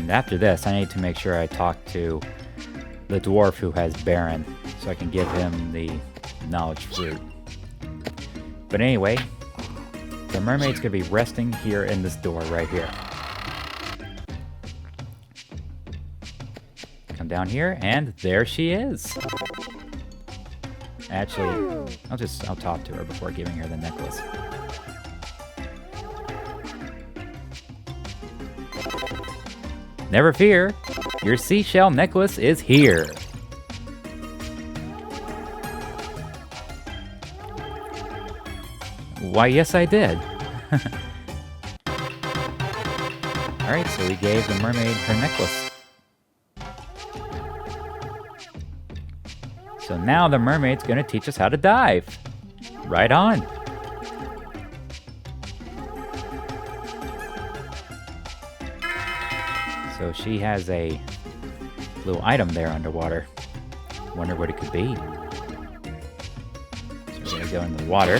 And after this, I need to make sure I talk to the dwarf who has Baron, so I can give him the knowledge fruit. But anyway, the mermaid's gonna be resting here in this door right here. Come down here, and there she is. Actually, I'll talk to her before giving her the necklace. Never fear, your seashell necklace is here. Why, yes I did. Alright, so we gave the mermaid her necklace. So now the mermaid's gonna teach us how to dive. Right on. So she has a little item there underwater. Wonder what it could be. So we're gonna go in the water.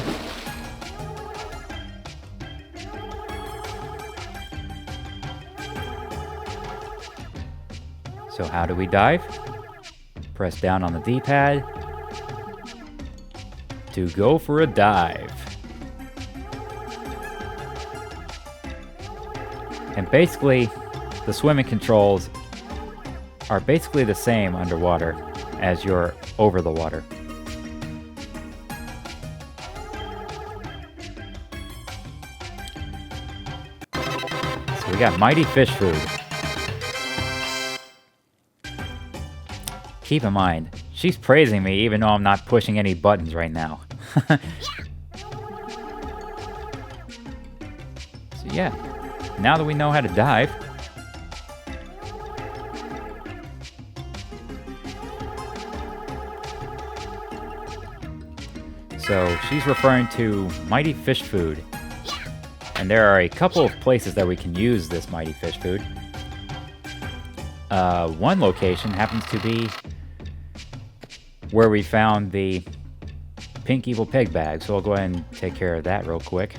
So how do we dive? Press down on the D-pad to go for a dive. And basically, the swimming controls are basically the same underwater as you're over the water. So we got mighty fish food. Keep in mind, she's praising me even though I'm not pushing any buttons right now. So yeah, now that we know how to dive, so she's referring to mighty fish food. And there are a couple of places that we can use this mighty fish food. One location happens to be where we found the pink evil pig bag, so I'll go ahead and take care of that real quick.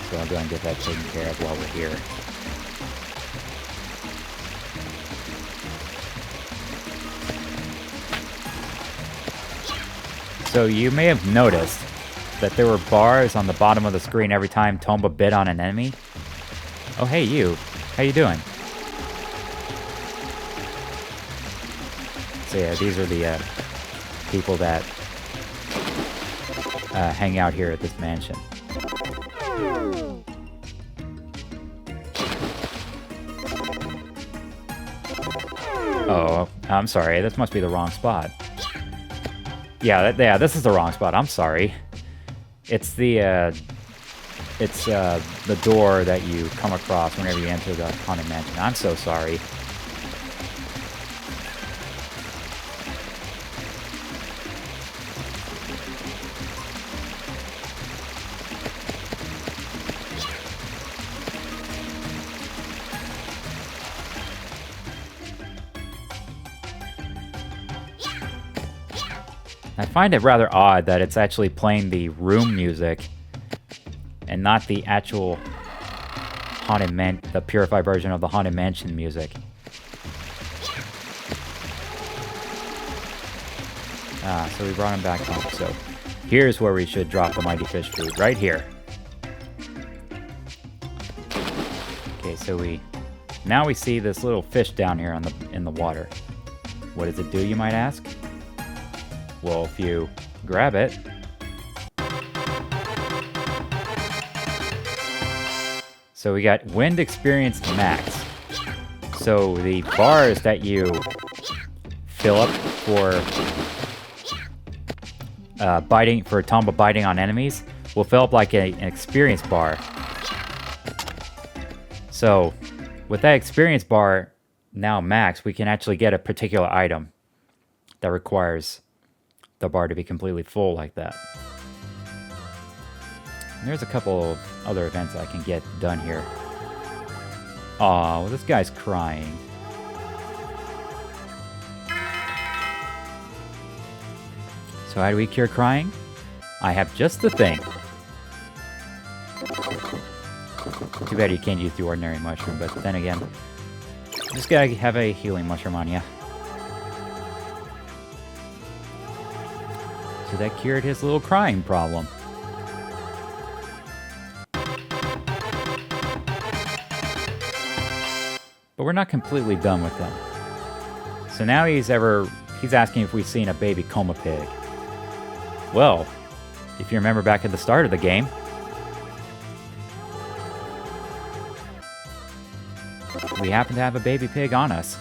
So I'll go ahead and get that taken care of while we're here. So you may have noticed that there were bars on the bottom of the screen every time Tomba bit on an enemy. Oh hey you, how you doing? So yeah, these are the people that hang out here at this mansion. Oh, I'm sorry, this must be the wrong spot. Yeah, this is the wrong spot. I'm sorry. It's the door that you come across whenever you enter the haunted mansion. I'm so sorry. I find it rather odd that it's actually playing the room music and not the actual the purified version of the Haunted Mansion music. So we brought him back home. So here's where we should drop the mighty fish food, right here. Okay, so now we see this little fish down here in the water. What does it do, you might ask? Well, if you grab it, so we got wind experience max. So the bars that you fill up for Tomba biting on enemies will fill up like an experience bar. So with that experience bar now max, we can actually get a particular item that requires the bar to be completely full like that. And there's a couple of other events I can get done here. Aw, well, this guy's crying. So how do we cure crying? I have just the thing. Too bad you can't use the ordinary mushroom, but then again, just gotta have a healing mushroom on you. So that cured his little crying problem. But we're not completely done with him. So now he's asking if we've seen a baby coma pig. Well, if you remember back at the start of the game, we happen to have a baby pig on us.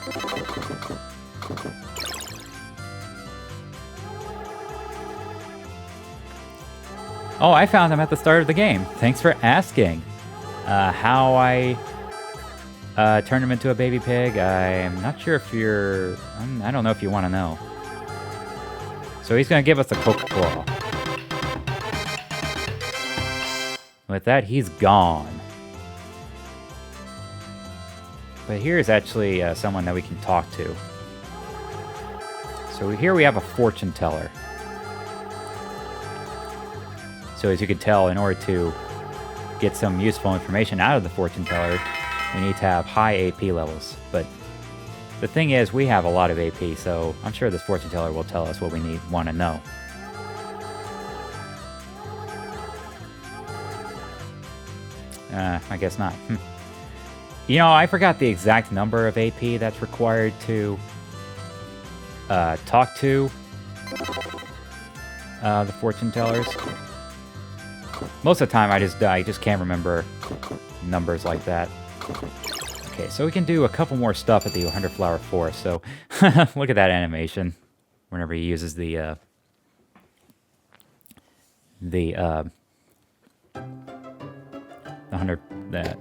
Oh, I found him at the start of the game. Thanks for asking. How I turned him into a baby pig, I'm not sure if you're... I don't know if you want to know. So he's going to give us a Coca-Cola. With that, he's gone. But here's actually someone that we can talk to. So here we have a fortune teller. So as you can tell, in order to get some useful information out of the fortune teller, we need to have high AP levels. But the thing is, we have a lot of AP, so I'm sure this fortune teller will tell us what we want to know. I guess not. You know, I forgot the exact number of AP that's required to talk to the fortune tellers. Most of the time, I just can't remember numbers like that. Okay, so we can do a couple more stuff at the 100 Flower Forest. So look at that animation. Whenever he uses the 100,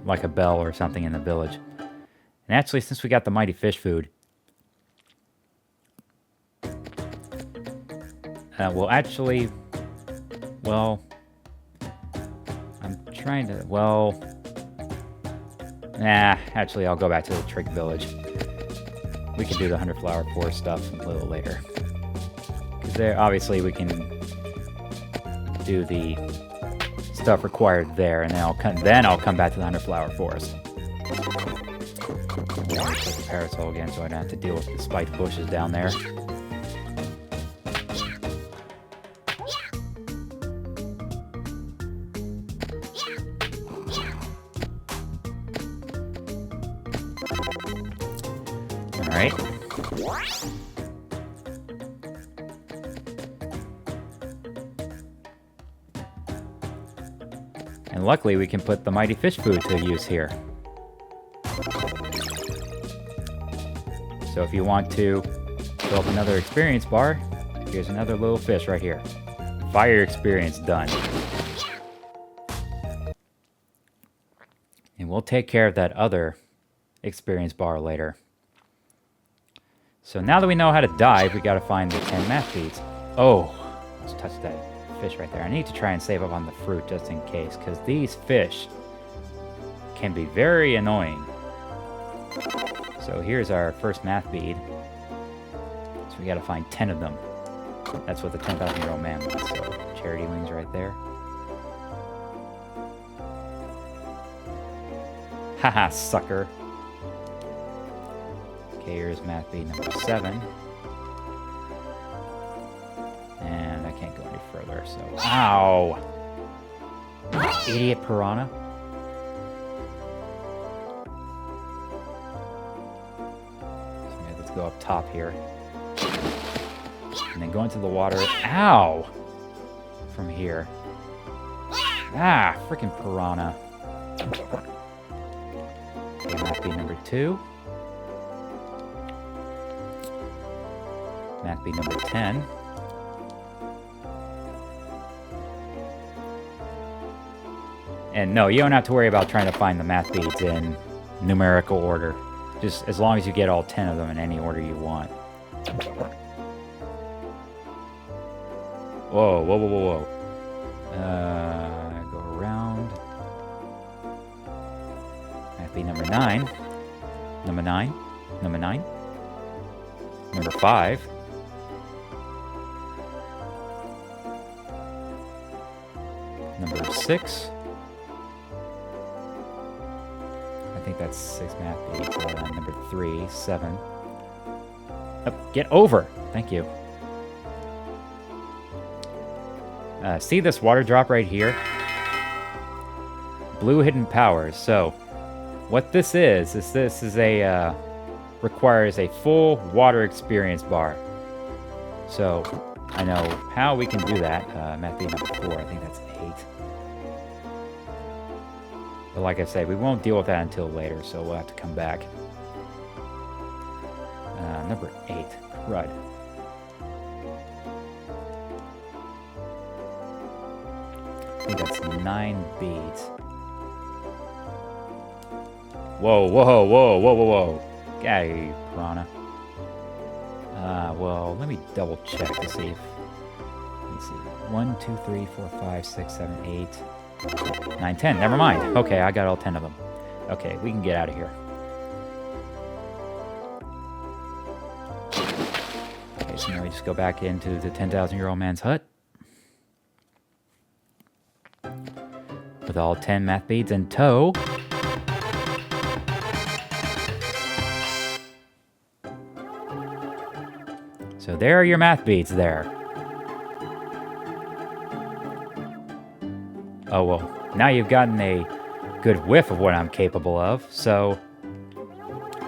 like a bell or something in the village. And actually, since we got the mighty fish food, well, I'm trying to, actually, I'll go back to the Trick Village. We can do the 100 Flower Forest stuff a little later. Because there, obviously, we can do the stuff required there, and then I'll come back to the 100 Flower Forest. Put the parasol again, so I don't have to deal with the spiked bushes down there. Alright. And luckily we can put the mighty fish food to use here. So if you want to fill up another experience bar, here's another little fish right here. Fire experience done. And we'll take care of that other experience bar later. So now that we know how to dive, we gotta find the 10 math beads. Oh, let's touch that fish right there. I need to try and save up on the fruit just in case, because these fish can be very annoying. So here's our first math bead. So we gotta find 10 of them. That's what the 10,000-year-old man was. So charity wings right there. Haha, sucker. Okay, here's math bead number 7. And I can't go any further, so... Ow! Idiot piranha. So yeah, let's go up top here. And then go into the water. Ow! From here. Ah, freaking piranha. Okay, math bead number 2. Math bead number 10. And no, you don't have to worry about trying to find the math beads in numerical order. Just as long as you get all 10 of them in any order you want. Whoa, whoa, whoa, whoa, whoa. Go around. Math bead number 9. Number 9. Number 9. Number 5. Number 6. that's 6 math beads. Number 3, 7. Oh, get over! Thank you. See this water drop right here? Blue hidden powers. So, what this is this is a, requires a full water experience bar. So, I know how we can do that. Math bead number 4, I think that's 8. But like I said, we won't deal with that until later, so we'll have to come back. Number 8, crud. I think that's 9 beads. Whoa, whoa, whoa, whoa, whoa, whoa. Get out of here, you piranha. Well, let me double check to see if... Let me see. 1, 2, 3, 4, 5, 6, 7, 8, 9, 10. Never mind. Okay, I got all 10 of them. Okay, we can get out of here. Okay, so now we just go back into the 10,000-year-old man's hut. With all 10 math beads in tow. So there are your math beads there. Oh, well, now you've gotten a good whiff of what I'm capable of, so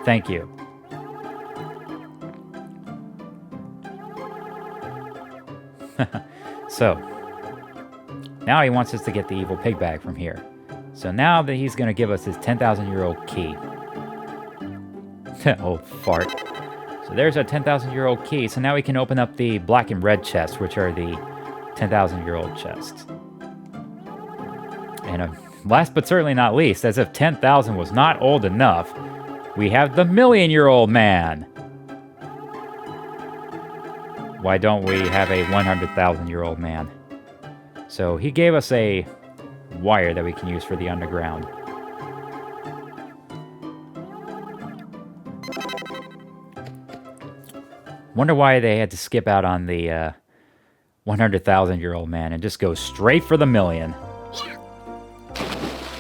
thank you. So, now he wants us to get the evil pig bag from here. So now that he's going to give us his 10,000-year-old key. Old fart. So there's our 10,000-year-old key. So now we can open up the black and red chests, which are the 10,000-year-old chests. And last but certainly not least, as if 10,000 was not old enough, we have the million-year-old man. Why don't we have a 100,000-year-old man? So he gave us a wire that we can use for the underground. Wonder why they had to skip out on the 100,000-year-old man and just go straight for the million.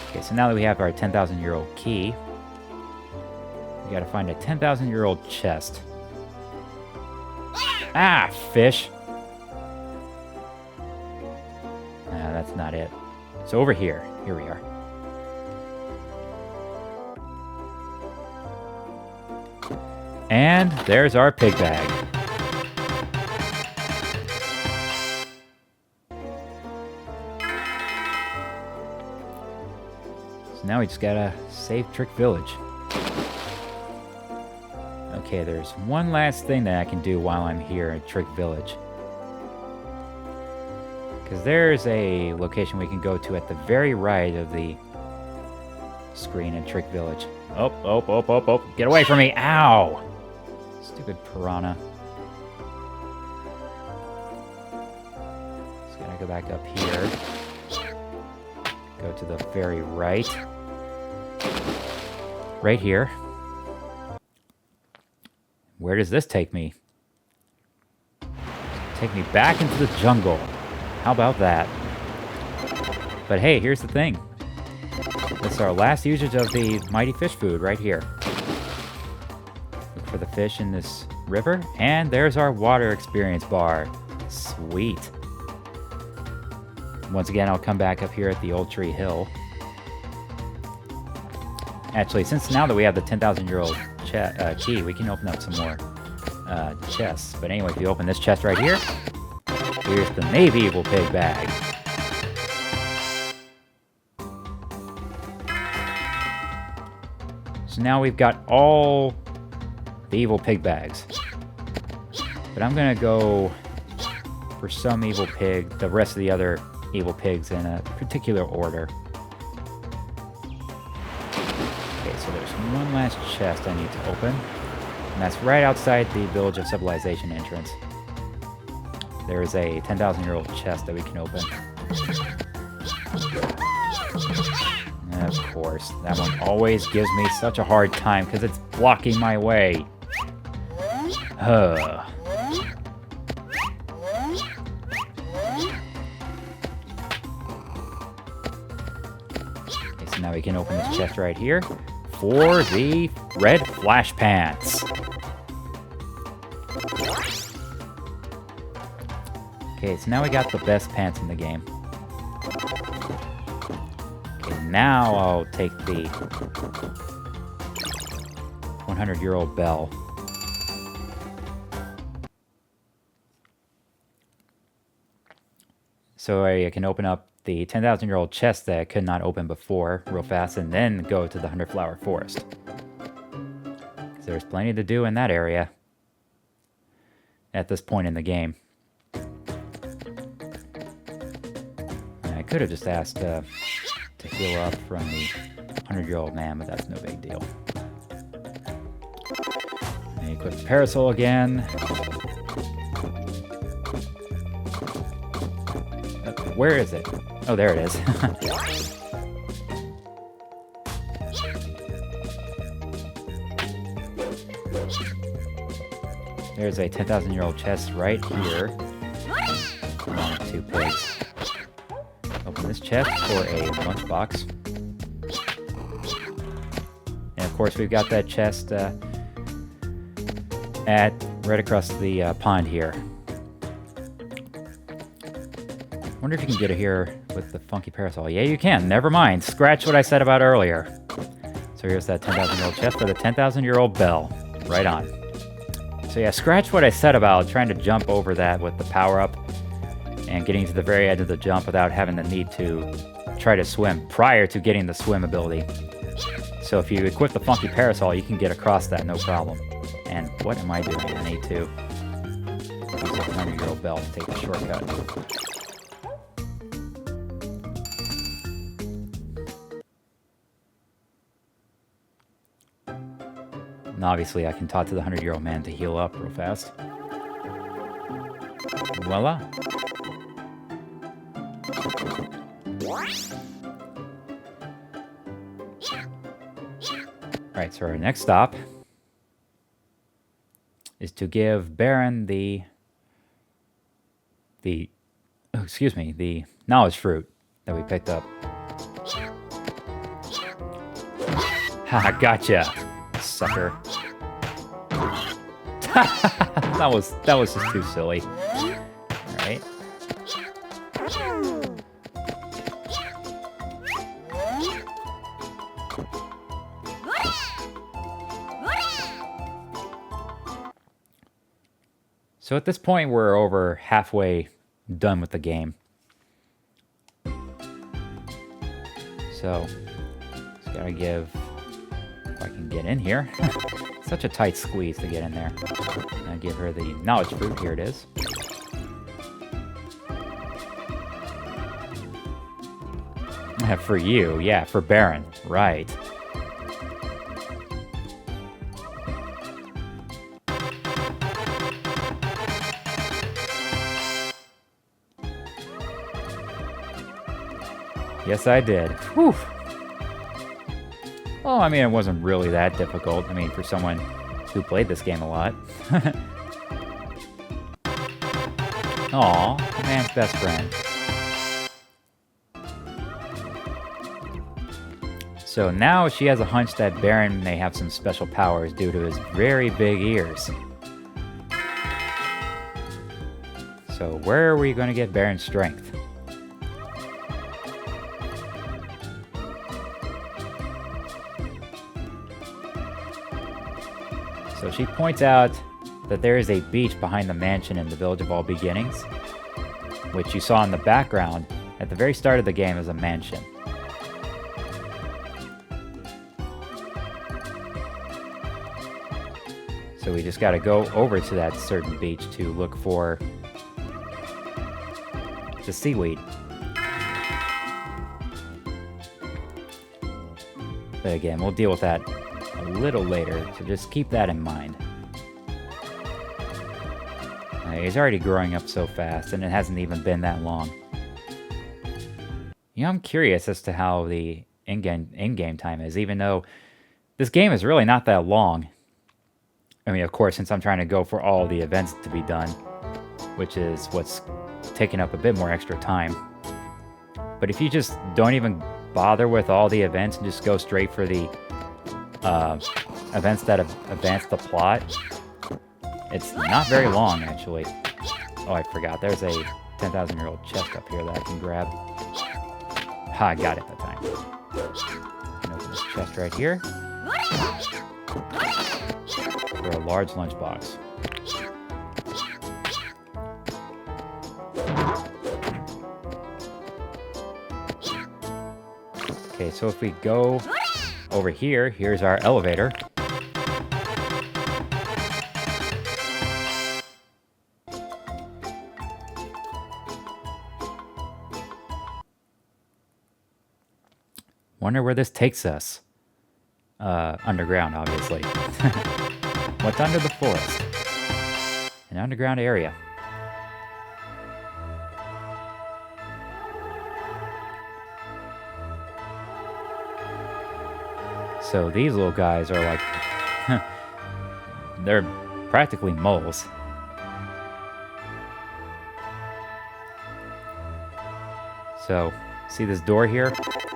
Okay, so now that we have our 10,000-year-old key, we gotta find a 10,000-year-old chest. Ah, fish! That's not it. So over here. Here we are. And there's our pig bag. So now we just gotta save Trick Village. Okay, there's one last thing that I can do while I'm here at Trick Village. Because there's a location we can go to at the very right of the screen in Trick Village. Oh, oh, oh, oh, oh. Get away from me. Ow! Stupid piranha. Just gotta go back up here. Go to the very right. Right here. Where does this take me? Take me back into the jungle. How about that? But hey, here's the thing. This is our last usage of the mighty fish food right here. Look for the fish in this river, and there's our water experience bar. Sweet. Once again, I'll come back up here at the Old Tree Hill. Actually, since now that we have the 10,000-year-old key, we can open up some more chests. But anyway, if you open this chest right here, here's the Navy Evil Pig bag. So now we've got all the evil pig bags. But I'm gonna go for some evil pig, the rest of the other evil pigs in a particular order. Okay, so there's one last chest I need to open. And that's right outside the Village of Civilization entrance. There is a 10,000-year-old chest that we can open. And of course, that one always gives me such a hard time because it's blocking my way. Okay, so now we can open this chest right here. for the red flash pants. Okay, so now we got the best pants in the game. Okay, now I'll take the 100-year-old bell. So I can open up the 10,000-year-old chest that I could not open before real fast, and then go to the 100-flower forest. Because there's plenty to do in that area at this point in the game. And I could have just asked to heal up from the 100-year-old man, but that's no big deal. And equip the parasol again. Where is it? Oh, there it is. There's a 10,000-year-old chest right here. Along with 2 pigs. Open this chest for a lunchbox. And of course, we've got that chest right across the pond here. Wonder if you can get it here with the funky parasol. Yeah, you can. Never mind. Scratch what I said about earlier. So here's that 10,000-year-old chest for the 10,000-year-old bell. Right on. So yeah, scratch what I said about trying to jump over that with the power-up and getting to the very edge of the jump without having the need to try to swim prior to getting the swim ability. So if you equip the funky parasol, you can get across that no problem. And what am I doing? I need to use the 100-year-old bell to take the shortcut. And obviously, I can talk to the 100-year-old man to heal up real fast. Voila. Alright, so our next stop is to give Baron the knowledge fruit that we picked up. Haha, gotcha, sucker. that was just too silly. Alright. So at this point, we're over halfway done with the game. So, just gotta give, if I can get in here. Such a tight squeeze to get in there. I'll give her the knowledge fruit. Here it is. For you, yeah, for Baron, right. Yes, I did. Whew. Well, I mean, it wasn't really that difficult. I mean, for someone who played this game a lot. Aw, man's best friend. So now she has a hunch that Baron may have some special powers due to his very big ears. So where are we going to get Baron's strength? So she points out that there is a beach behind the mansion in the Village of All Beginnings, which you saw in the background at the very start of the game as a mansion. So we just got to go over to that certain beach to look for the seaweed. But again, we'll deal with that a little later, so just keep that in mind. He's already growing up so fast, and it hasn't even been that long. You know, I'm curious as to how the in-game time is, even though this game is really not that long. I mean, of course, since I'm trying to go for all the events to be done, which is what's taking up a bit more extra time. But if you just don't even bother with all the events and just go straight for the events that advance the plot. It's not very long, actually. Oh, I forgot. There's a 10,000-year-old chest up here that I can grab. Ha, I got it that time. And open this chest right here. For a large lunchbox. Okay, so if we go over here, here's our elevator. Wonder where this takes us. Underground, obviously. What's under the forest? An underground area. So these little guys are like... they're practically moles. So, see this door here?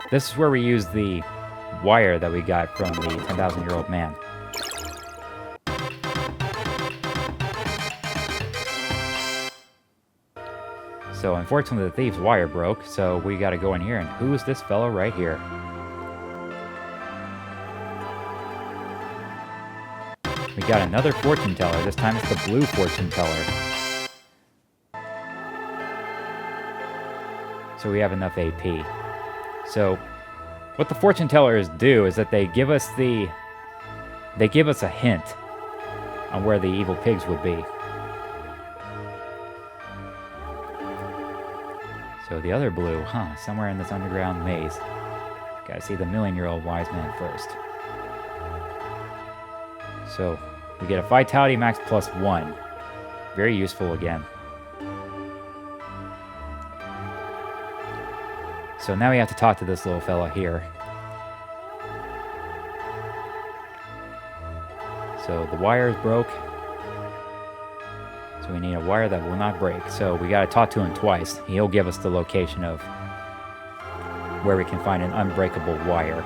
This is where we use the wire that we got from the 10,000-year-old man. So unfortunately the thief's wire broke, so we gotta go in here, and who is this fellow right here? We got another fortune teller. This time it's the blue fortune teller. So we have enough AP. So what the fortune tellers do is that they give us a hint on where the evil pigs would be. So the other blue, somewhere in this underground maze. Gotta see the million-year-old wise man first. So we get a vitality max plus 1. Very useful again. So now we have to talk to this little fella here. So the wire is broke. So we need a wire that will not break. So we gotta talk to him twice. He'll give us the location of where we can find an unbreakable wire.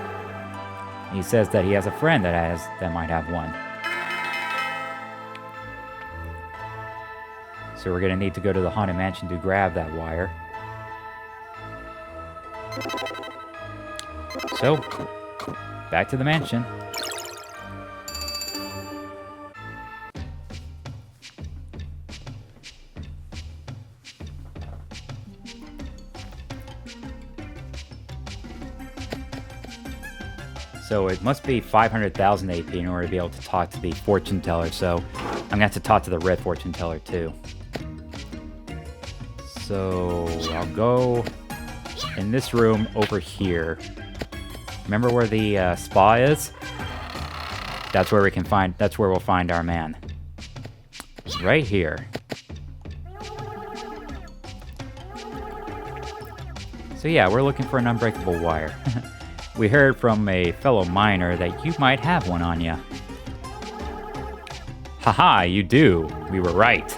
He says that he has a friend that might have one. So we're gonna need to go to the Haunted Mansion to grab that wire. So, back to the mansion. So it must be 500,000 AP in order to be able to talk to the fortune teller, so I'm gonna have to talk to the red fortune teller too. So I'll go in this room over here. Remember where the spa is? That's where we'll find our man. Right here. So yeah, we're looking for an unbreakable wire. We heard from a fellow miner that you might have one on you. Haha, you do. We were right.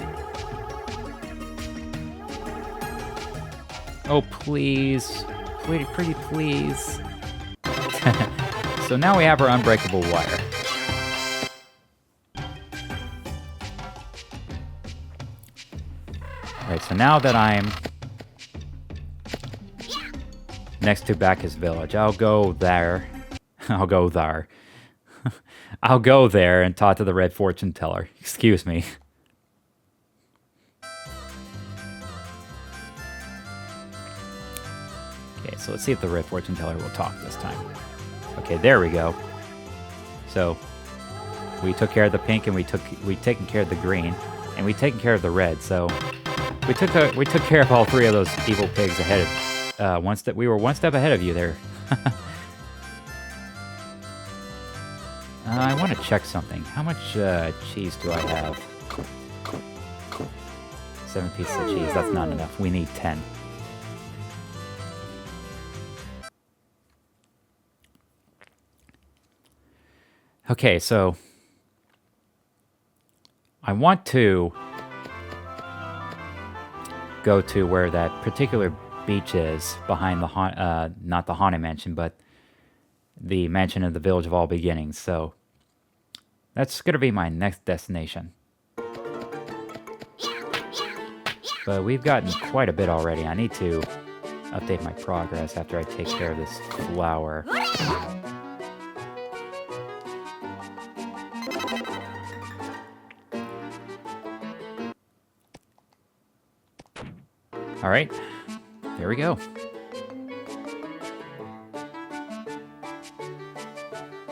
Oh, please. Pretty please. So now we have our unbreakable wire. Alright, so now that I'm next to Bacchus Village, I'll go there. I'll go there and talk to the red fortune teller. Excuse me. Okay, so let's see if the red fortune teller will talk this time. Okay, there we go. So we took care of the pink, and we taken care of the green, and we taken care of the red. So we took care of all three of those evil pigs ahead of we were one step ahead of you there. I want to check something. How much cheese do I have? 7 pieces of cheese. That's not enough. We need 10. Okay, so I want to go to where that particular beach is behind the not the Haunted Mansion, but the mansion of the Village of All Beginnings, so that's going to be my next destination. But we've gotten quite a bit already. I need to update my progress after I take care of this flower. Alright, there we go.